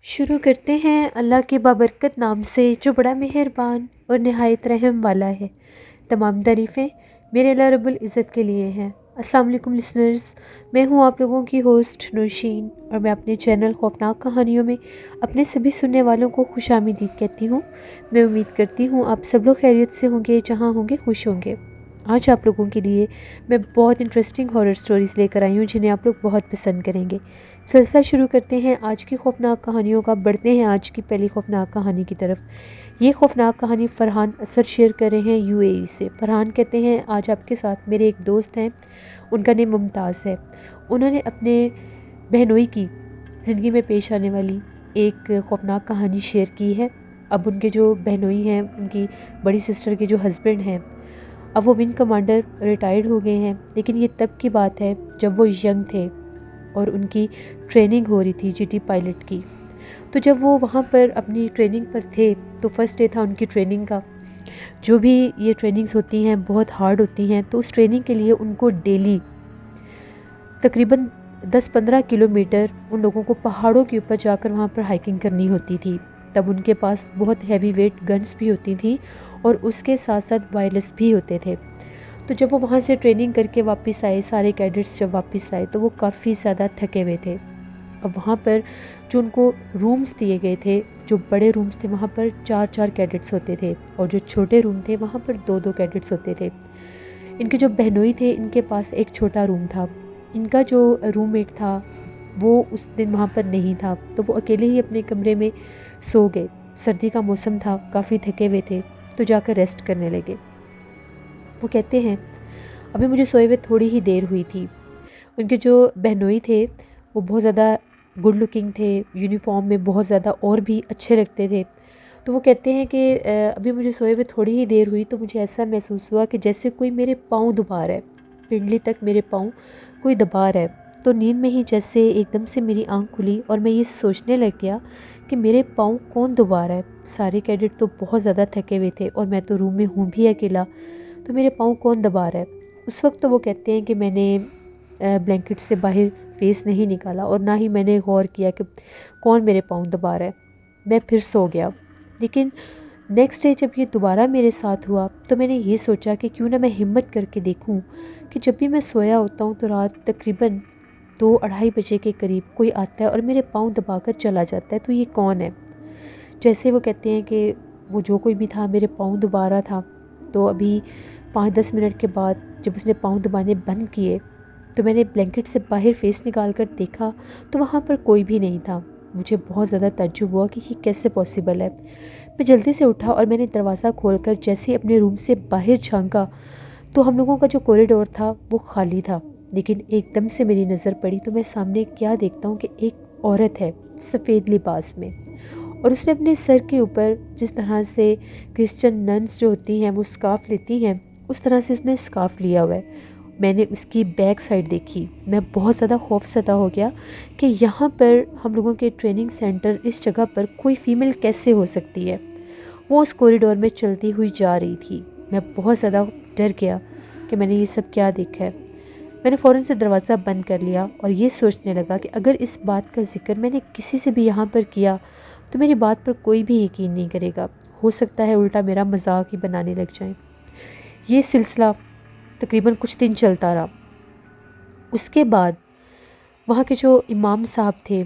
شروع کرتے ہیں اللہ کے بابرکت نام سے جو بڑا مہربان اور نہایت رحم والا ہے۔ تمام تعریفیں میرے اللہ رب العزت کے لیے ہیں۔ السلام علیکم لسنرز، میں ہوں آپ لوگوں کی ہوسٹ نورشین، اور میں اپنے چینل خوفناک کہانیوں میں اپنے سبھی سننے والوں کو خوش آمدید کہتی ہوں۔ میں امید کرتی ہوں آپ سب لوگ خیریت سے ہوں گے، جہاں ہوں گے خوش ہوں گے۔ آج آپ لوگوں کے لیے میں بہت انٹرسٹنگ ہارر سٹوریز لے کر آئی ہوں جنہیں آپ لوگ بہت پسند کریں گے۔ سلسلہ شروع کرتے ہیں آج کی خوفناک کہانیوں کا۔ بڑھتے ہیں آج کی پہلی خوفناک کہانی کی طرف۔ یہ خوفناک کہانی فرحان اثر شیئر کر رہے ہیں UAE سے۔ فرحان کہتے ہیں آج آپ کے ساتھ میرے ایک دوست ہیں، ان کا نام ممتاز ہے۔ انہوں نے اپنے بہنوئی کی زندگی میں پیش آنے والی ایک خوفناک کہانی شیئر کی ہے۔ اب ان کے جو بہنوئی ہیں، ان کی بڑی سسٹر کے جو ہسبینڈ ہیں، اب وہ ونگ کمانڈر ریٹائرڈ ہو گئے ہیں، لیکن یہ تب کی بات ہے جب وہ ینگ تھے اور ان کی ٹریننگ ہو رہی تھی GT پائلٹ کی۔ تو جب وہ وہاں پر اپنی ٹریننگ پر تھے تو فرسٹ ڈے تھا ان کی ٹریننگ کا۔ جو بھی یہ ٹریننگز ہوتی ہیں بہت ہارڈ ہوتی ہیں، تو اس ٹریننگ کے لیے ان کو ڈیلی تقریباً 10-15 کلومیٹر ان لوگوں کو پہاڑوں کے اوپر جا کر وہاں پر ہائکنگ کرنی ہوتی تھی۔ تب ان کے پاس بہت ہیوی ویٹ گنز بھی ہوتی تھیں اور اس کے ساتھ ساتھ وائرلیس بھی ہوتے تھے۔ تو جب وہ وہاں سے ٹریننگ کر کے واپس آئے، سارے کیڈٹس جب واپس آئے تو وہ کافی زیادہ تھکے ہوئے تھے۔ اب وہاں پر جو ان کو رومز دیے گئے تھے، جو بڑے رومز تھے وہاں پر 4 کیڈٹس ہوتے تھے، اور جو چھوٹے روم تھے وہاں پر 2 کیڈٹس ہوتے تھے۔ ان کے جو بہنوئی تھے ان کے پاس ایک چھوٹا روم تھا۔ ان کا جو روم میٹ تھا وہ اس دن وہاں پر نہیں تھا، تو وہ اکیلے ہی اپنے کمرے میں سو گئے۔ سردی کا موسم تھا، کافی تھکے ہوئے تھے، تو جا کر ریسٹ کرنے لگے۔ وہ کہتے ہیں ابھی مجھے سوئے ہوئے تھوڑی ہی دیر ہوئی تھی۔ ان کے جو بہنوئی تھے وہ بہت زیادہ گڈ لکنگ تھے، یونیفارم میں بہت زیادہ اور بھی اچھے لگتے تھے۔ تو وہ کہتے ہیں کہ ابھی مجھے سوئے ہوئے تھوڑی ہی دیر ہوئی تو مجھے ایسا محسوس ہوا کہ جیسے کوئی میرے پاؤں دبا رہا ہے، پنڈلی تک میرے پاؤں کوئی دبا رہا ہے۔ تو نیند میں ہی جیسے ایک دم سے میری آنکھ کھلی اور میں یہ سوچنے لگ گیا کہ میرے پاؤں کون دبا رہا ہے۔ سارے کیڈٹ تو بہت زیادہ تھکے ہوئے تھے اور میں تو روم میں ہوں بھی اکیلا، تو میرے پاؤں کون دبا رہا ہے۔ اس وقت تو وہ کہتے ہیں کہ میں نے بلینکٹ سے باہر فیس نہیں نکالا اور نہ ہی میں نے غور کیا کہ کون میرے پاؤں دبا رہا ہے۔ میں پھر سو گیا۔ لیکن نیکسٹ ڈے جب یہ دوبارہ میرے ساتھ ہوا تو میں نے یہ سوچا کہ کیوں نہ میں ہمت کر کے دیکھوں کہ جب بھی میں سویا ہوتا ہوں تو رات تقریباً 2-2:30 بجے کے قریب کوئی آتا ہے اور میرے پاؤں دبا کر چلا جاتا ہے، تو یہ کون ہے۔ جیسے وہ کہتے ہیں کہ وہ جو کوئی بھی تھا میرے پاؤں دبا رہا تھا، تو ابھی 5-10 منٹ کے بعد جب اس نے پاؤں دبانے بند کیے تو میں نے بلینکٹ سے باہر فیس نکال کر دیکھا تو وہاں پر کوئی بھی نہیں تھا۔ مجھے بہت زیادہ تعجب ہوا کہ یہ کیسے پاسبل ہے۔ میں جلدی سے اٹھا اور میں نے دروازہ کھول کر جیسے اپنے روم سے باہر جھانکا تو ہم لوگوں کا جو کوریڈور تھا وہ خالی تھا۔ لیکن ایک دم سے میری نظر پڑی تو میں سامنے کیا دیکھتا ہوں کہ ایک عورت ہے سفید لباس میں، اور اس نے اپنے سر کے اوپر جس طرح سے کرسچن ننس جو ہوتی ہیں وہ اسکارف لیتی ہیں، اس طرح سے اس نے اسکارف لیا ہوا ہے۔ میں نے اس کی بیک سائڈ دیکھی، میں بہت زیادہ خوف زدہ ہو گیا کہ یہاں پر ہم لوگوں کے ٹریننگ سینٹر اس جگہ پر کوئی فیمیل کیسے ہو سکتی ہے۔ وہ اس کوریڈور میں چلتی ہوئی جا رہی تھی۔ میں بہت زیادہ ڈر گیا کہ میں نے یہ سب کیا دیکھا ہے۔ میں نے فوراً سے دروازہ بند کر لیا اور یہ سوچنے لگا کہ اگر اس بات کا ذکر میں نے کسی سے بھی یہاں پر کیا تو میری بات پر کوئی بھی یقین نہیں کرے گا، ہو سکتا ہے الٹا میرا مذاق ہی بنانے لگ جائیں۔ یہ سلسلہ تقریباً کچھ دن چلتا رہا۔ اس کے بعد وہاں کے جو امام صاحب تھے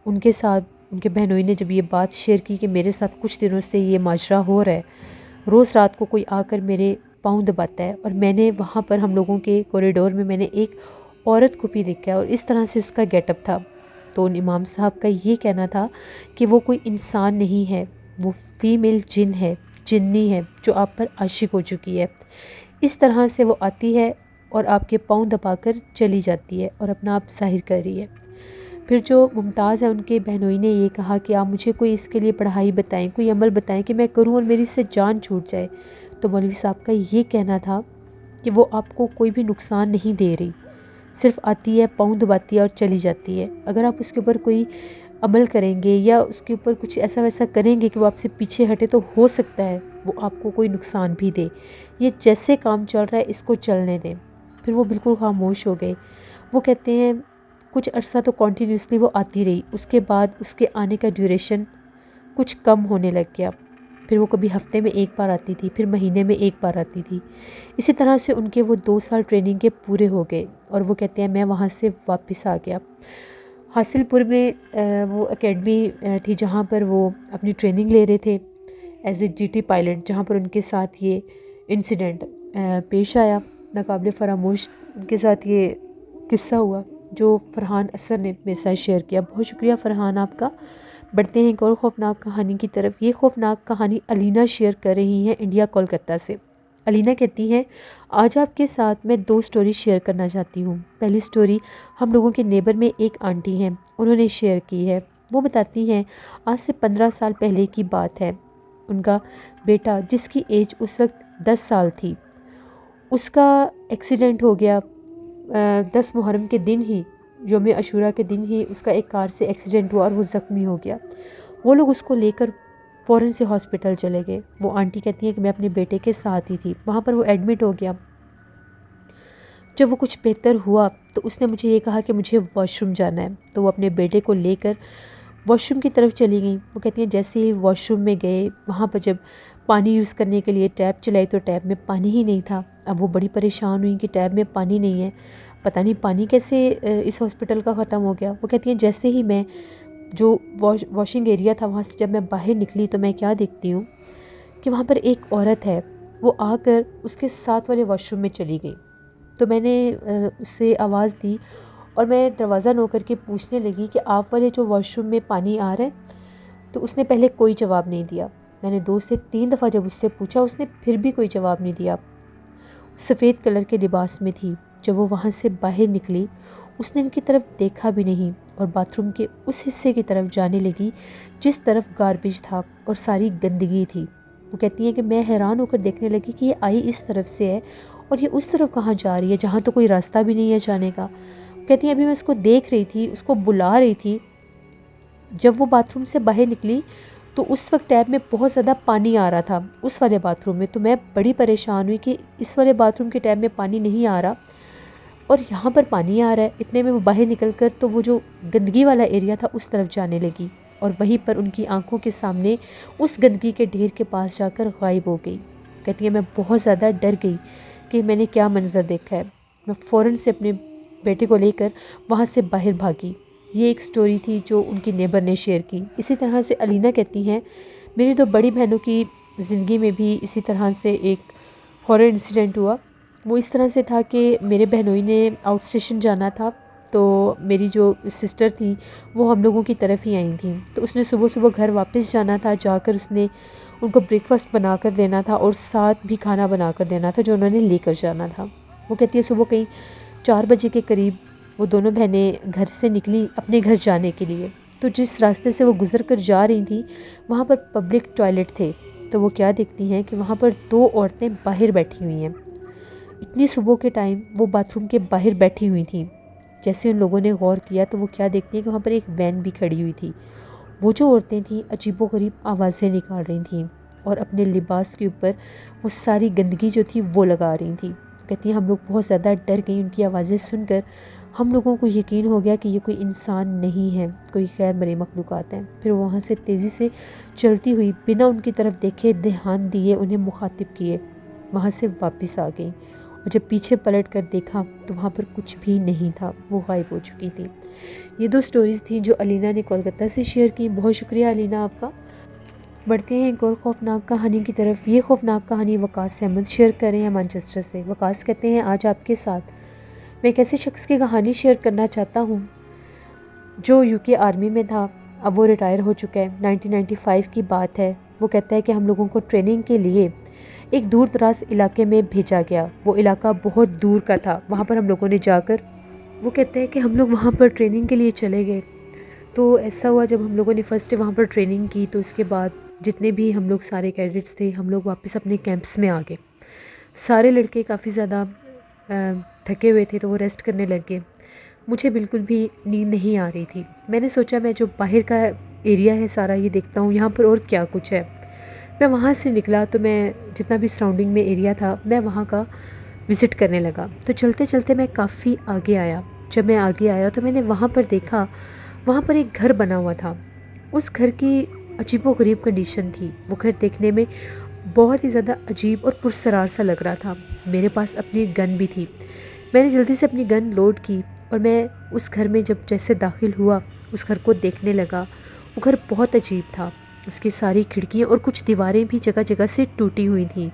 ان کے ساتھ ان کے بہنوئی نے جب یہ بات شیئر کی کہ میرے ساتھ کچھ دنوں سے یہ ماجرا ہو رہا ہے، روز رات کو کوئی آ کر میرے پاؤں دباتا ہے، اور میں نے وہاں پر ہم لوگوں کے کوریڈور میں نے ایک عورت کو بھی دیکھا اور اس طرح سے اس کا گیٹ اپ تھا۔ تو ان امام صاحب کا یہ کہنا تھا کہ وہ کوئی انسان نہیں ہے، وہ فیمیل جن ہے، جنی ہے جو آپ پر عاشق ہو چکی ہے۔ اس طرح سے وہ آتی ہے اور آپ کے پاؤں دبا کر چلی جاتی ہے اور اپنا آپ ظاہر کر رہی ہے۔ پھر جو ممتاز ہے ان کے بہنوئی نے یہ کہا کہ آپ مجھے کوئی اس کے لیے پڑھائی بتائیں، کوئی عمل بتائیں کہ میں کروں اور میری سے جان چھوٹ جائے۔ تو مولوی صاحب کا یہ کہنا تھا کہ وہ آپ کو کوئی بھی نقصان نہیں دے رہی، صرف آتی ہے، پاؤں دباتی ہے اور چلی جاتی ہے۔ اگر آپ اس کے اوپر کوئی عمل کریں گے یا اس کے اوپر کچھ ایسا ویسا کریں گے کہ وہ آپ سے پیچھے ہٹے تو ہو سکتا ہے وہ آپ کو کوئی نقصان بھی دے۔ یہ جیسے کام چل رہا ہے اس کو چلنے دیں۔ پھر وہ بالکل خاموش ہو گئے۔ وہ کہتے ہیں کچھ عرصہ تو کنٹینیوسلی وہ آتی رہی، اس کے بعد اس کے آنے کا ڈیوریشن کچھ کم ہونے لگ گیا، پھر وہ کبھی ہفتے میں ایک بار آتی تھی، پھر مہینے میں ایک بار آتی تھی۔ اسی طرح سے ان کے وہ 2 سال ٹریننگ کے پورے ہو گئے، اور وہ کہتے ہیں میں وہاں سے واپس آ گیا۔ حاصل پور میں وہ اکیڈمی تھی جہاں پر وہ اپنی ٹریننگ لے رہے تھے as a G T pilot, جہاں پر ان کے ساتھ یہ انسیڈنٹ پیش آیا، ناقابل فراموش ان کے ساتھ یہ قصہ ہوا جو فرحان اثر نے میرے ساتھ شیئر کیا۔ بہت شکریہ فرحان آپ کا۔ بڑھتے ہیں ایک اور خوفناک کہانی کی طرف۔ یہ خوفناک کہانی علینا شیئر کر رہی ہیں انڈیا کولکتہ سے۔ علینا کہتی ہیں آج آپ کے ساتھ میں 2 سٹوری شیئر کرنا چاہتی ہوں۔ پہلی سٹوری ہم لوگوں کے نیبر میں ایک آنٹی ہیں، انہوں نے شیئر کی ہے۔ وہ بتاتی ہیں آج سے 15 سال پہلے کی بات ہے، ان کا بیٹا جس کی ایج اس وقت 10 سال تھی، اس کا ایکسیڈنٹ ہو گیا 10 محرم کے دن ہی، یوم عاشوراء کے دن ہی اس کا ایک کار سے ایکسیڈنٹ ہوا اور وہ زخمی ہو گیا۔ وہ لوگ اس کو لے کر فوراً سے ہاسپٹل چلے گئے۔ وہ آنٹی کہتی ہیں کہ میں اپنے بیٹے کے ساتھ ہی تھی، وہاں پر وہ ایڈمٹ ہو گیا۔ جب وہ کچھ بہتر ہوا تو اس نے مجھے یہ کہا کہ مجھے واش روم جانا ہے، تو وہ اپنے بیٹے کو لے کر واش روم کی طرف چلی گئیں۔ وہ کہتی ہیں جیسے ہی واش روم میں گئے، وہاں پر جب پانی یوز کرنے کے لیے ٹیپ چلائی تو ٹیپ میں پانی ہی نہیں تھا۔ اب وہ بڑی پریشان ہوئی کہ ٹیپ میں پانی نہیں ہے، پتہ نہیں پانی کیسے اس ہاسپٹل کا ختم ہو گیا۔ وہ کہتی ہیں جیسے ہی میں جو واشنگ ایریا تھا وہاں سے جب میں باہر نکلی تو میں کیا دیکھتی ہوں کہ وہاں پر ایک عورت ہے، وہ آ کر اس کے ساتھ والے واش روم میں چلی گئی۔ تو میں نے اس سے آواز دی اور میں دروازہ نوک کر کے پوچھنے لگی کہ آپ والے جو واش روم میں پانی آ رہا ہے؟ تو اس نے پہلے کوئی جواب نہیں دیا۔ میں نے 2 سے 3 دفعہ جب اس سے پوچھا، اس نے پھر بھی کوئی جواب نہیں دیا۔ سفید کلر کے لباس میں تھی۔ جب وہ وہاں سے باہر نکلی، اس نے ان کی طرف دیکھا بھی نہیں اور باتھ روم کے اس حصے کی طرف جانے لگی جس طرف گاربیج تھا اور ساری گندگی تھی۔ وہ کہتی ہیں کہ میں حیران ہو کر دیکھنے لگی کہ یہ آئی اس طرف سے ہے اور یہ اس طرف کہاں جا رہی ہے جہاں تو کوئی راستہ بھی نہیں ہے جانے کا۔ کہتی ہیں ابھی میں اس کو دیکھ رہی تھی، اس کو بلا رہی تھی، جب وہ باتھ روم سے باہر نکلی تو اس وقت ٹیپ میں بہت زیادہ پانی آ رہا تھا اس والے باتھ روم میں۔ تو میں بڑی پریشان ہوئی کہ اس والے باتھ روم کے ٹیپ میں پانی نہیں آ رہا اور یہاں پر پانی آ رہا ہے۔ اتنے میں وہ باہر نکل کر تو وہ جو گندگی والا ایریا تھا اس طرف جانے لگی اور وہیں پر ان کی آنکھوں کے سامنے اس گندگی کے ڈھیر کے پاس جا کر غائب ہو گئی۔ کہتی ہے میں بہت زیادہ ڈر گئی کہ میں نے کیا منظر دیکھا ہے۔ میں فوراً سے اپنے بیٹے کو لے کر وہاں سے باہر بھاگی۔ یہ ایک سٹوری تھی جو ان کی نیبر نے شیئر کی۔ اسی طرح سے علینا کہتی ہیں میری 2 بڑی بہنوں کی زندگی میں بھی اسی طرح سے ایک ہارر انسیڈنٹ ہوا۔ وہ اس طرح سے تھا کہ میرے بہنوئی نے آؤٹ اسٹیشن جانا تھا، تو میری جو سسٹر تھیں وہ ہم لوگوں کی طرف ہی آئی تھیں، تو اس نے صبح صبح گھر واپس جانا تھا۔ جا کر اس نے ان کو بریک فاسٹ بنا کر دینا تھا اور ساتھ بھی کھانا بنا کر دینا تھا جو انہوں نے لے کر جانا تھا۔ وہ کہتی ہے صبح کہیں 4 بجے کے قریب وہ دونوں بہنیں گھر سے نکلی اپنے گھر جانے کے لیے، تو جس راستے سے وہ گزر کر جا رہی تھیں وہاں پر پبلک ٹوائلٹ تھے، تو وہ کیا دیکھتی ہیں کہ وہاں پر 2 عورتیں باہر بیٹھی ہوئی ہیں۔ اتنی صبح کے ٹائم وہ باتھ روم کے باہر بیٹھی ہوئی تھیں۔ جیسے ان لوگوں نے غور کیا تو وہ کیا دیکھتی ہیں کہ وہاں پر ایک وین بھی کھڑی ہوئی تھی۔ وہ جو عورتیں تھیں عجیب و غریب آوازیں نکال رہی تھیں اور اپنے لباس کے اوپر وہ ساری گندگی جو تھی وہ لگا رہی تھیں۔ کہتی ہیں ہم لوگ بہت زیادہ ڈر گئیں ان کی آوازیں سن کر۔ ہم لوگوں کو یقین ہو گیا کہ یہ کوئی انسان نہیں ہے، کوئی غیر مرئی مخلوقات ہیں۔ پھر وہاں سے تیزی سے چلتی ہوئی بنا ان کی طرف دیکھے، دھیان دیے، انہیں مخاطب کیے، وہاں سے واپس آ گئیں اور جب پیچھے پلٹ کر دیکھا تو وہاں پر کچھ بھی نہیں تھا، وہ غائب ہو چکی تھی۔ یہ 2 سٹوریز تھیں جو علینا نے کولکتہ سے شیئر کی۔ بہت شکریہ علینا آپ کا۔ بڑھتے ہیں ایک اور خوفناک کہانی کی طرف۔ یہ خوفناک کہانی وقاص احمد شیئر کر رہے ہیں مانچسٹر سے۔ وقاص کہتے ہیں آج آپ کے ساتھ میں ایک ایسے شخص کی کہانی شیئر کرنا چاہتا ہوں جو UK آرمی میں تھا، اب وہ ریٹائر ہو چکا ہے۔ 1995 کی بات ہے۔ وہ کہتا ہے کہ ہم لوگوں کو ٹریننگ کے لیے ایک دور دراز علاقے میں بھیجا گیا۔ وہ علاقہ بہت دور کا تھا، وہاں پر ہم لوگوں نے جا کر، وہ کہتے ہیں کہ ہم لوگ وہاں پر ٹریننگ کے لیے چلے گئے۔ تو ایسا ہوا جب ہم لوگوں نے فرسٹ ڈے وہاں پر ٹریننگ کی تو اس کے بعد جتنے بھی ہم لوگ سارے کیڈٹس تھے ہم لوگ واپس اپنے کیمپس میں آ گئے۔ سارے لڑکے کافی زیادہ تھکے ہوئے تھے تو وہ ریسٹ کرنے لگ گئے۔ مجھے بالکل بھی نیند نہیں آ رہی تھی۔ میں نے سوچا میں جو باہر کا ایریا ہے سارا یہ دیکھتا ہوں یہاں پر اور کیا کچھ ہے۔ میں وہاں سے نکلا تو میں جتنا بھی سراؤنڈنگ میں ایریا تھا میں وہاں کا وزٹ کرنے لگا۔ تو چلتے چلتے میں کافی آگے آیا جب میں آگے آیا تو میں نے وہاں پر دیکھا، وہاں پر ایک گھر بنا ہوا تھا۔ اس گھر کی عجیب و غریب کنڈیشن تھی۔ وہ گھر دیکھنے میں بہت ہی زیادہ عجیب اور پرسرار سا لگ رہا تھا۔ میرے پاس اپنی گن بھی تھی۔ میں نے جلدی سے اپنی گن لوڈ کی اور میں اس گھر میں جب جیسے داخل ہوا اس گھر کو دیکھنے لگا۔ وہ گھر بہت عجیب تھا۔ اس کی ساری کھڑکیاں اور کچھ دیواریں بھی جگہ جگہ سے ٹوٹی ہوئی تھیں۔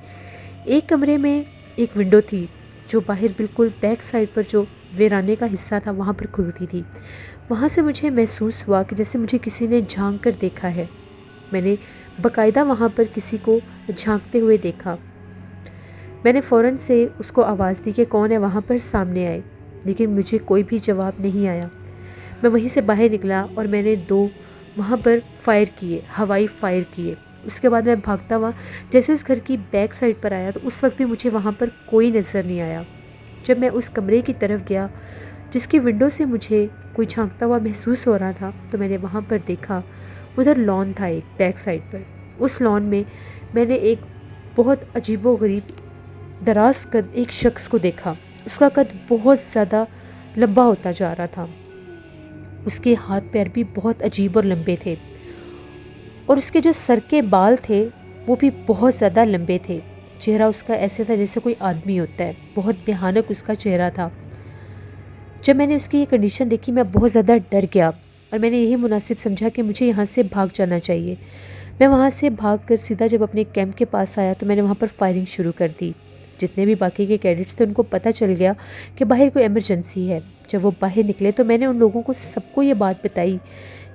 ایک کمرے میں ایک ونڈو تھی جو باہر بالکل بیک سائڈ پر جو ویرانے کا حصہ تھا وہاں پر کھلتی تھی۔ وہاں سے مجھے محسوس ہوا کہ جیسے مجھے کسی نے جھانک کر دیکھا ہے۔ میں نے باقاعدہ وہاں پر کسی کو جھانکتے ہوئے دیکھا۔ میں نے فوراً سے اس کو آواز دی کہ کون ہے وہاں پر سامنے آئے، لیکن مجھے کوئی بھی جواب نہیں آیا۔ میں وہیں سے باہر نکلا اور میں نے 2 وہاں پر فائر کیے، ہوائی فائر کیے۔ اس کے بعد میں بھاگتا ہوا جیسے اس گھر کی بیک سائڈ پر آیا تو اس وقت بھی مجھے وہاں پر کوئی نظر نہیں آیا۔ جب میں اس کمرے کی طرف گیا جس کی ونڈو سے مجھے کوئی جھانکتا ہوا محسوس ہو رہا تھا تو میں نے وہاں پر دیکھا ادھر لان تھا ایک بیک سائڈ پر۔ اس لان میں نے ایک بہت عجیب و غریب دراز قد ایک شخص کو دیکھا۔ اس کا قد بہت زیادہ لمبا ہوتا جا رہا تھا۔ اس کے ہاتھ پیر بھی بہت عجیب اور لمبے تھے، اور اس کے جو سر کے بال تھے وہ بھی بہت زیادہ لمبے تھے۔ چہرہ اس کا ایسے تھا جیسے کوئی آدمی ہوتا ہے، بہت بھیانک اس کا چہرہ تھا۔ جب میں نے اس کی یہ کنڈیشن دیکھی میں بہت زیادہ ڈر گیا اور میں نے یہی مناسب سمجھا کہ مجھے یہاں سے بھاگ جانا چاہیے۔ میں وہاں سے بھاگ کر سیدھا جب اپنے کیمپ کے پاس آیا تو میں نے وہاں پر فائرنگ شروع کر دی۔ جتنے بھی باقی کے کیڈٹس تھے ان کو پتہ چل گیا کہ باہر کوئی ایمرجنسی ہے۔ جب وہ باہر نکلے تو میں نے ان لوگوں کو سب کو یہ بات بتائی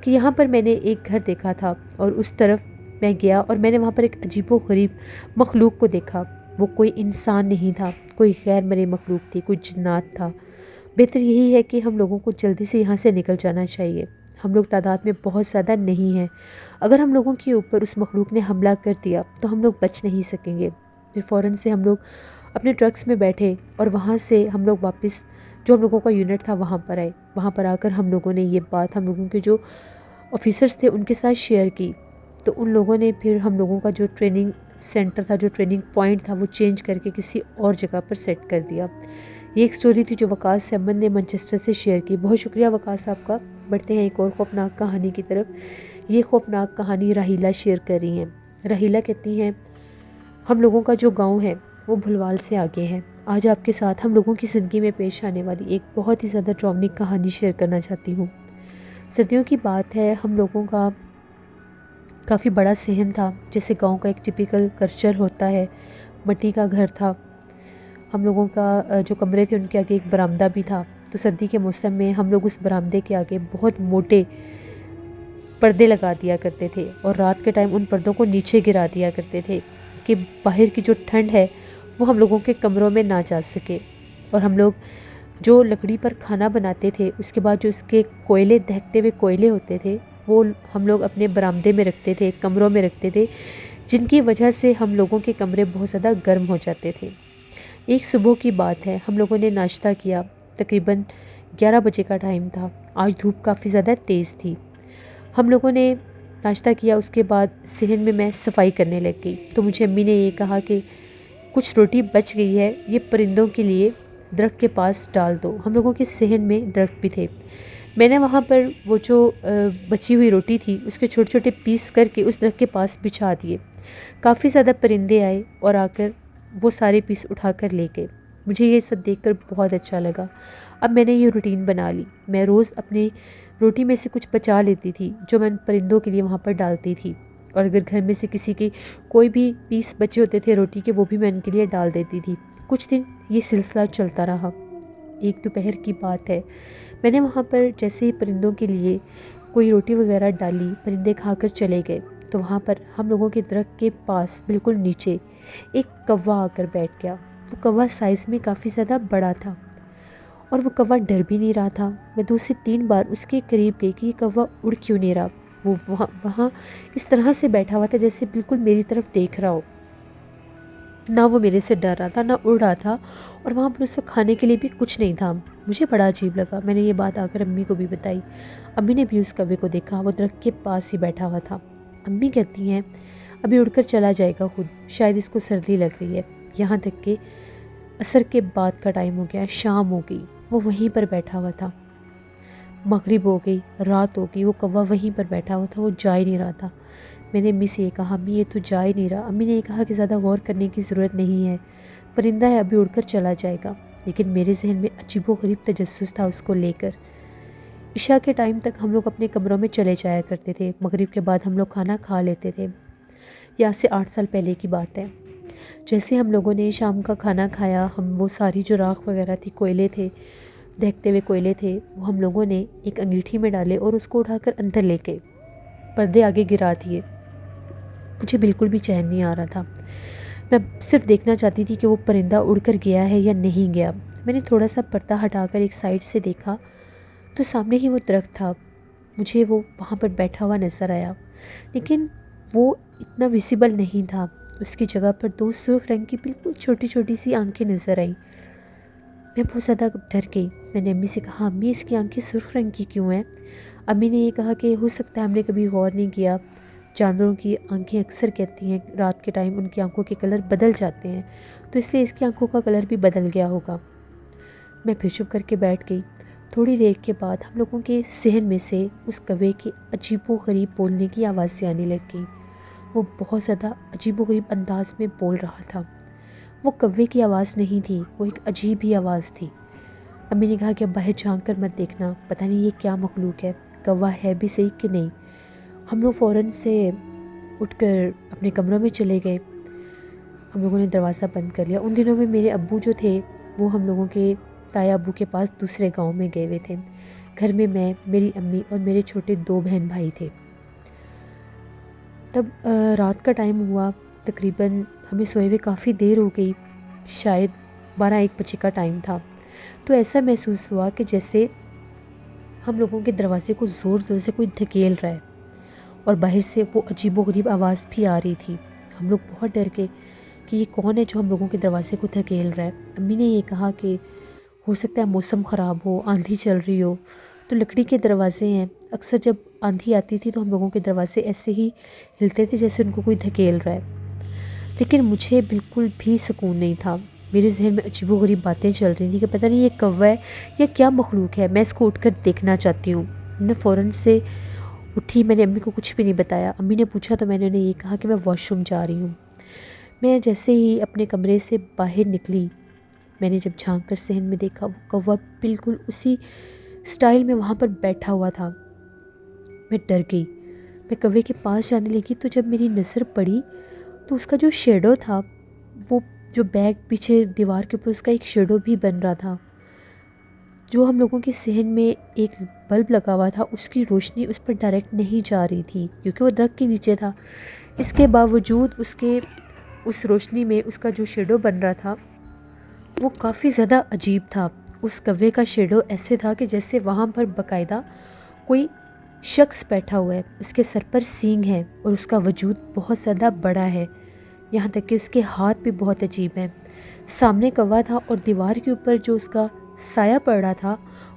کہ یہاں پر میں نے ایک گھر دیکھا تھا اور اس طرف میں گیا اور میں نے وہاں پر ایک عجیب و غریب مخلوق کو دیکھا۔ وہ کوئی انسان نہیں تھا، کوئی غیر مرئی مخلوق تھی، کوئی جنات تھا۔ بہتر یہی ہے کہ ہم لوگوں کو جلدی سے یہاں سے نکل جانا چاہیے۔ ہم لوگ تعداد میں بہت زیادہ نہیں ہیں۔ اگر ہم لوگوں کے اوپر اس مخلوق نے حملہ کر دیا تو ہم لوگ بچ نہیں سکیں گے۔ پھر فوراً سے ہم لوگ اپنے ٹرکس میں بیٹھے اور وہاں سے ہم لوگ واپس جو ہم لوگوں کا یونٹ تھا وہاں پر آئے۔ وہاں پر آ کر ہم لوگوں نے یہ بات ہم لوگوں کے جو آفیسرز تھے ان کے ساتھ شیئر کی، تو ان لوگوں نے پھر ہم لوگوں کا جو ٹریننگ سینٹر تھا، جو ٹریننگ پوائنٹ تھا، وہ چینج کر کے کسی اور جگہ پر سیٹ کر دیا۔ یہ ایک سٹوری تھی جو وقاص احمد نے مانچسٹر سے شیئر کی۔ بہت شکریہ وقاص صاحب کا۔ بڑھتے ہیں ایک اور خوفناک کہانی کی طرف۔ یہ خوفناک کہانی راہیلہ شیئر کر رہی ہیں۔ راہیلہ کہتی ہیں ہم لوگوں کا جو گاؤں ہے وہ بھلوال سے آگے ہے۔ آج آپ کے ساتھ ہم لوگوں کی زندگی میں پیش آنے والی ایک بہت ہی زیادہ ڈراؤنی کہانی شیئر کرنا چاہتی ہوں۔ سردیوں کی بات ہے، ہم لوگوں کا کافی بڑا صحن تھا، جیسے گاؤں کا ایک ٹپیکل کلچر ہوتا ہے۔ مٹی کا گھر تھا، ہم لوگوں کا جو کمرے تھے ان کے آگے ایک برآمدہ بھی تھا۔ تو سردی کے موسم میں ہم لوگ اس برآمدے کے آگے بہت موٹے پردے لگا دیا کرتے تھے اور رات کے ٹائم ان پردوں کو نیچے گرا دیا کرتے تھے کہ باہر کی جو ٹھنڈ ہے وہ ہم لوگوں کے کمروں میں نہ جا سکے۔ اور ہم لوگ جو لکڑی پر کھانا بناتے تھے اس کے بعد جو اس کے کوئلے، دہکتے ہوئے کوئلے ہوتے تھے، وہ ہم لوگ اپنے برآمدے میں رکھتے تھے، کمروں میں رکھتے تھے، جن کی وجہ سے ہم لوگوں کے کمرے بہت زیادہ گرم ہو جاتے تھے۔ ایک صبح کی بات ہے، ہم لوگوں نے ناشتہ کیا، تقریباً 11 بجے کا ٹائم تھا۔ آج دھوپ کافی زیادہ تیز تھی۔ ہم لوگوں نے ناشتہ کیا، اس کے بعد صحن میں میں صفائی کرنے لگ گئی تو مجھے امی نے یہ کہا کہ کچھ روٹی بچ گئی ہے، یہ پرندوں کے لیے درخت کے پاس ڈال دو۔ ہم لوگوں کے صحن میں درخت بھی تھے۔ میں نے وہاں پر وہ جو بچی ہوئی روٹی تھی اس کے چھوٹے چھوٹے پیس کر کے اس درخت کے پاس بچھا دیے۔ کافی زیادہ پرندے آئے اور آ کر وہ سارے پیس اٹھا کر لے گئے۔ مجھے یہ سب دیکھ کر بہت اچھا لگا۔ اب میں نے یہ روٹین بنا لی، میں روز اپنی روٹی میں سے کچھ بچا لیتی تھی جو میں پرندوں کے لیے وہاں پر ڈالتی تھی، اور اگر گھر میں سے کسی کی کوئی بھی پیس بچے ہوتے تھے روٹی کے وہ بھی میں ان کے لیے ڈال دیتی تھی۔ کچھ دن یہ سلسلہ چلتا رہا۔ ایک دوپہر کی بات ہے، میں نے وہاں پر جیسے ہی پرندوں کے لیے کوئی روٹی وغیرہ ڈالی، پرندے کھا کر چلے گئے، تو وہاں پر ہم لوگوں کے درخت کے پاس بالکل نیچے ایک کوا آ کر بیٹھ گیا۔ وہ کوا سائز میں کافی زیادہ بڑا تھا اور وہ کوا ڈر بھی نہیں رہا تھا۔ میں 2 سے 3 بار اس کے قریب گئی کہ یہ کوا اڑ کیوں نہیں رہا۔ وہ وہاں اس طرح سے بیٹھا ہوا تھا جیسے بالکل میری طرف دیکھ رہا ہو، نہ وہ میرے سے ڈر رہا تھا نہ اڑ رہا تھا، اور وہاں پر اس وقت کھانے کے لیے بھی کچھ نہیں تھا۔ مجھے بڑا عجیب لگا۔ میں نے یہ بات آ کر امی کو بھی بتائی۔ امی نے بھی اس کوے کو دیکھا، وہ درخت کے پاس ہی بیٹھا ہوا تھا۔ امی کہتی ہیں ابھی اڑ کر چلا جائے گا خود، شاید اس کو سردی لگ رہی ہے۔ یہاں تک کہ عصر کے بعد کا ٹائم ہو گیا، شام ہو گئی، وہ وہیں پر بیٹھا ہوا تھا۔ مغرب ہو گئی، رات ہو گئی، وہ کوا وہیں پر بیٹھا ہوا تھا، وہ جا ہی نہیں رہا تھا۔ میں نے امی سے یہ کہا، امی یہ تو جا ہی نہیں رہا۔ امی نے یہ کہا کہ زیادہ غور کرنے کی ضرورت نہیں ہے، پرندہ ہے، ابھی اڑ کر چلا جائے گا۔ لیکن میرے ذہن میں عجیب و غریب تجسس تھا اس کو لے کر۔ عشاء کے ٹائم تک ہم لوگ اپنے کمروں میں چلے جایا کرتے تھے، مغرب کے بعد ہم لوگ کھانا کھا لیتے تھے۔ یہ آج سے 8 سال پہلے کی بات ہے۔ جیسے ہم لوگوں نے شام کا کھانا کھایا، ہم وہ ساری جو راکھ وغیرہ تھی، کوئلے تھے، دہکتے ہوئے کوئلے تھے، وہ ہم لوگوں نے ایک انگیٹھی میں ڈالے اور اس کو اٹھا کر اندر لے کے پردے آگے گرا دیے۔ مجھے بالکل بھی چین نہیں آ رہا تھا، میں صرف دیکھنا چاہتی تھی کہ وہ پرندہ اڑ کر گیا ہے یا نہیں گیا۔ میں نے تھوڑا سا پردہ ہٹا کر ایک سائڈ سے دیکھا تو سامنے ہی وہ درخت تھا، مجھے وہ وہاں پر بیٹھا ہوا نظر آیا، لیکن وہ اتنا ویزیبل نہیں تھا۔ اس کی جگہ پر 2 سرخ رنگ کی بالکل چھوٹی چھوٹی سی آنکھیں نظر آئیں۔ میں بہت زیادہ ڈر گئی۔ میں نے امی سے کہا، امی اس کی آنکھیں سرخ رنگ کی کیوں ہیں؟ امی نے یہ کہا کہ ہو سکتا ہے ہم نے کبھی غور نہیں کیا، جانوروں کی آنکھیں اکثر کہتی ہیں رات کے ٹائم ان کی آنکھوں کے کلر بدل جاتے ہیں، تو اس لیے اس کی آنکھوں کا کلر بھی بدل گیا ہوگا۔ میں پھر چپ کر کے بیٹھ گئی۔ تھوڑی دیر کے بعد ہم لوگوں کے صحن میں سے اس کوے کے عجیب و غریب بولنے کی آوازیں آنے لگ گئیں۔ وہ بہت زیادہ عجیب و غریب انداز میں بول رہا تھا۔ وہ کوے کی آواز نہیں تھی، وہ ایک عجیب ہی آواز تھی۔ امی نے کہا کہ اب باہر جھانک کر مت دیکھنا، پتہ نہیں یہ کیا مخلوق ہے، کوا ہے بھی صحیح کہ نہیں۔ ہم لوگ فوراً سے اٹھ کر اپنے کمروں میں چلے گئے۔ ہم لوگوں نے دروازہ بند کر لیا۔ ان دنوں میں میرے ابو جو تھے وہ ہم لوگوں کے تایا ابو کے پاس دوسرے گاؤں میں گئے ہوئے تھے۔ گھر میں میری امی اور میرے چھوٹے 2 بہن بھائی تھے۔ تب رات کا ٹائم ہوا، تقریباً ہمیں سوئے ہوئے کافی دیر ہو گئی، شاید 12-1 بجے کا ٹائم تھا۔ تو ایسا محسوس ہوا کہ جیسے ہم لوگوں کے دروازے کو زور زور سے کوئی دھکیل رہا ہے، اور باہر سے وہ عجیب و غریب آواز بھی آ رہی تھی۔ ہم لوگ بہت ڈر گئے کہ یہ کون ہے جو ہم لوگوں کے دروازے کو دھکیل رہا ہے۔ امی نے یہ کہا کہ ہو سکتا ہے موسم خراب ہو، آندھی چل رہی ہو، تو لکڑی کے دروازے ہیں، اکثر جب آندھی آتی تھی تو ہم لوگوں کے دروازے ایسے ہی ہلتے تھے جیسے ان کو کوئی دھکیل رہا ہے۔ لیکن مجھے بالکل بھی سکون نہیں تھا، میرے ذہن میں عجیب و غریب باتیں چل رہی تھیں کہ پتہ نہیں یہ کوا ہے یا کیا مخلوق ہے، میں اس کو اٹھ کر دیکھنا چاہتی ہوں۔ میں فوراً سے اٹھی، میں نے امی کو کچھ بھی نہیں بتایا۔ امی نے پوچھا تو میں نے انہیں یہ کہا کہ میں واش روم جا رہی ہوں۔ میں جیسے ہی اپنے کمرے سے باہر نکلی، میں نے جب جھانک کر صحن میں دیکھا، وہ کوا بالکل اسی سٹائل میں وہاں پر بیٹھا ہوا تھا۔ میں ڈر گئی، میں کوے کے پاس جانے لگی تو جب میری نظر پڑی تو اس کا جو شیڈو تھا، وہ جو بیگ پیچھے دیوار کے اوپر اس کا ایک شیڈو بھی بن رہا تھا، جو ہم لوگوں کے صحن میں ایک بلب لگا ہوا تھا اس کی روشنی اس پر ڈائریکٹ نہیں جا رہی تھی کیونکہ وہ درخت کے نیچے تھا۔ اس کے باوجود اس روشنی میں اس کا جو شیڈو بن رہا تھا وہ کافی زیادہ عجیب تھا۔ اس کوے کا شیڈو ایسے تھا کہ جیسے وہاں پر باقاعدہ کوئی شخص بیٹھا ہوا ہے، اس کے سر پر سینگ ہے اور اس کا وجود بہت زیادہ بڑا ہے، یہاں تک کہ اس کے ہاتھ بھی بہت عجیب ہیں۔ سامنے کوا تھا اور دیوار کے اوپر جو اس کا سایہ پڑ رہا تھا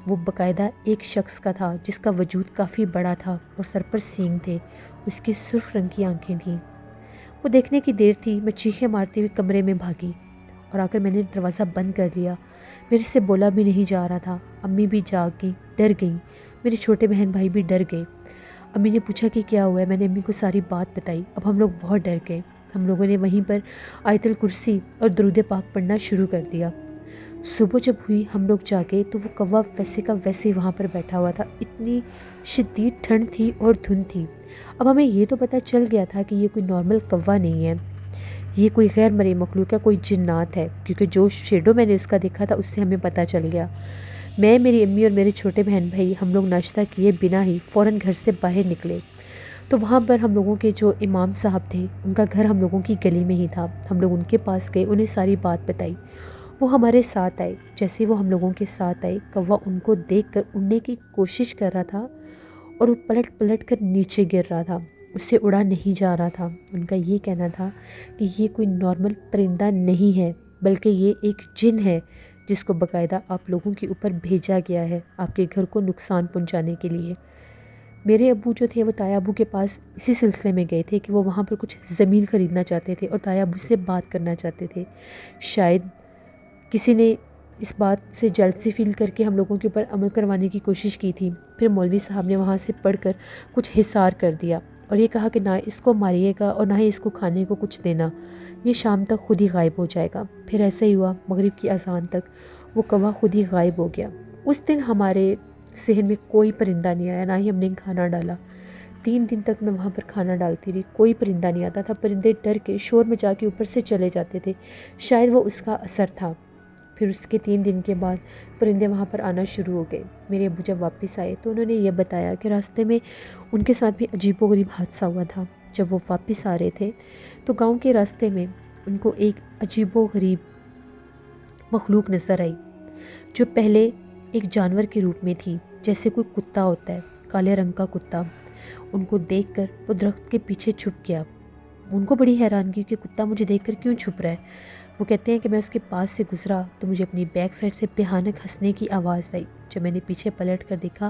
وہ باقاعدہ ایک شخص کا تھا جس کا وجود کافی بڑا تھا اور سر پر سینگ تھے، اس کی سرخ رنگ کی آنکھیں تھیں۔ وہ دیکھنے کی دیر تھی، میں چیخیں مارتی ہوئی کمرے میں بھاگی اور آ کر میں نے دروازہ بند کر لیا۔ میرے سے بولا بھی نہیں جا رہا تھا۔ امی بھی جاگ گئیں، ڈر گئیں، میرے چھوٹے بہن بھائی بھی ڈر گئے۔ امی نے پوچھا کہ کیا ہوا ہے، میں نے امی کو ساری بات بتائی۔ اب ہم لوگ بہت ڈر گئے۔ ہم لوگوں نے وہیں پر آیت الکرسی اور درود پاک پڑھنا شروع کر دیا۔ صبح جب ہوئی ہم لوگ جاگے تو وہ کوا ویسے کا ویسے وہاں پر بیٹھا ہوا تھا۔ اتنی شدید ٹھنڈ تھی اور دھند تھی۔ اب ہمیں یہ تو پتہ چل گیا تھا کہ یہ کوئی نارمل کوا نہیں ہے، یہ کوئی غیر مرئی مخلوق ہے، کوئی جنات ہے، کیونکہ جو شیڈو میں نے اس کا دیکھا تھا اس سے ہمیں پتہ چل گیا۔ میں، میری امی اور میرے چھوٹے بہن بھائی ہم لوگ ناشتہ کیے بنا ہی فوراً گھر سے باہر نکلے تو وہاں پر ہم لوگوں کے جو امام صاحب تھے ان کا گھر ہم لوگوں کی گلی میں ہی تھا۔ ہم لوگ ان کے پاس گئے، انہیں ساری بات بتائی، وہ ہمارے ساتھ آئے۔ جیسے وہ ہم لوگوں کے ساتھ آئے، کوا ان کو دیکھ کر اڑنے کی کوشش کر رہا تھا اور وہ پلٹ پلٹ کر نیچے گر رہا تھا، اس سے اڑا نہیں جا رہا تھا۔ ان کا یہ کہنا تھا کہ یہ کوئی نارمل پرندہ نہیں ہے بلکہ یہ ایک جن ہے جس کو باقاعدہ آپ لوگوں کے اوپر بھیجا گیا ہے آپ کے گھر کو نقصان پہنچانے کے لیے۔ میرے ابو جو تھے وہ تایا ابو کے پاس اسی سلسلے میں گئے تھے کہ وہ وہاں پر کچھ زمین خریدنا چاہتے تھے اور تایا ابو سے بات کرنا چاہتے تھے، شاید کسی نے اس بات سے جلسی فیل کر کے ہم لوگوں کے اوپر عمل کروانے کی کوشش کی تھی۔ پھر مولوی صاحب نے وہاں سے پڑھ کر کچھ حصار کر دیا اور یہ کہا کہ نہ اس کو ماریے گا اور نہ ہی اس کو کھانے کو کچھ دینا، یہ شام تک خود ہی غائب ہو جائے گا۔ پھر ایسا ہی ہوا، مغرب کی اذان تک وہ کوا خود ہی غائب ہو گیا۔ اس دن ہمارے صحن میں کوئی پرندہ نہیں آیا، نہ ہی ہم نے کھانا ڈالا۔ 3 دن تک میں وہاں پر کھانا ڈالتی رہی، کوئی پرندہ نہیں آتا تھا۔ پرندے ڈر کے شور مچا کے اوپر سے چلے جاتے تھے، شاید وہ اس کا اثر تھا۔ پھر اس کے 3 دن کے بعد پرندے وہاں پر آنا شروع ہو گئے۔ میرے ابو جب واپس آئے تو انہوں نے یہ بتایا کہ راستے میں ان کے ساتھ بھی عجیب و غریب حادثہ ہوا تھا۔ جب وہ واپس آ رہے تھے تو گاؤں کے راستے میں ان کو ایک عجیب و غریب مخلوق نظر آئی، جو پہلے ایک جانور کے روپ میں تھی، جیسے کوئی کتا ہوتا ہے، کالے رنگ کا کتا۔ ان کو دیکھ کر وہ درخت کے پیچھے چھپ گیا۔ ان کو بڑی حیرانگی کہ کتا مجھے دیکھ کر کیوں چھپ رہا ہے۔ وہ کہتے ہیں کہ میں اس کے پاس سے گزرا تو مجھے اپنی بیک سائڈ سے بھیانک ہنسنے کی آواز آئی۔ جب میں نے پیچھے پلٹ کر دیکھا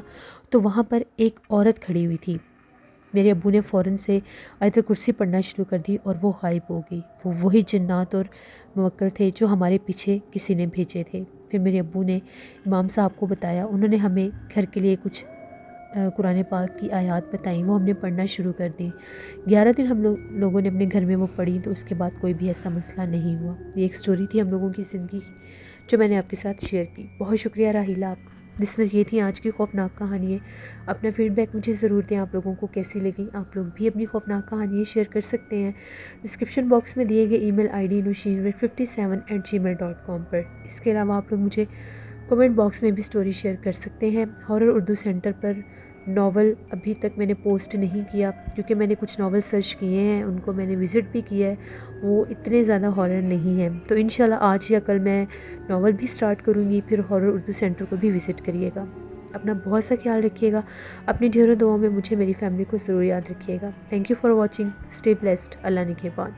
تو وہاں پر ایک عورت کھڑی ہوئی تھی۔ میرے ابو نے فوراً سے آیت الکرسی پڑھنا شروع کر دی اور وہ غائب ہو گئی۔ وہ وہی جنات اور موکل تھے جو ہمارے پیچھے کسی نے بھیجے تھے۔ پھر میرے ابو نے امام صاحب کو بتایا، انہوں نے ہمیں گھر کے لیے کچھ قرآن پاک کی آیات بتائیں، وہ ہم نے پڑھنا شروع کر دی۔ 11 دن ہم لوگوں نے اپنے گھر میں وہ پڑھی تو اس کے بعد کوئی بھی ایسا مسئلہ نہیں ہوا۔ یہ ایک سٹوری تھی ہم لوگوں کی زندگی کی جو میں نے آپ کے ساتھ شیئر کی۔ بہت شکریہ راحیلہ آپ کا۔ لسنرز، یہ تھی آج کی خوفناک کہانی ہے۔ اپنا فیڈ بیک مجھے ضرور دیں، آپ لوگوں کو کیسی لگی۔ آپ لوگ بھی اپنی خوفناک کہانیاں شیئر کر سکتے ہیں ڈسکرپشن باکس میں دیے گئے ای میل آئی ڈی nushinwit57@gmail.com پر۔ اس کے علاوہ آپ لوگ مجھے کمنٹ باکس میں بھی سٹوری شیئر کر سکتے ہیں۔ ہارر اردو سینٹر پر ناول ابھی تک میں نے پوسٹ نہیں کیا کیونکہ میں نے کچھ ناول سرچ کیے ہیں، ان کو میں نے وزٹ بھی کیا ہے، وہ اتنے زیادہ ہارر نہیں ہیں۔ تو انشاءاللہ آج یا کل میں ناول بھی سٹارٹ کروں گی، پھر ہارر اردو سینٹر کو بھی وزٹ کریے گا۔ اپنا بہت سا خیال رکھیے گا، اپنی ڈھیروں دعاؤں میں مجھے میری فیملی کو ضرور یاد رکھیے گا۔ Thank you for watching, stay blessed, اللہ نگہبان۔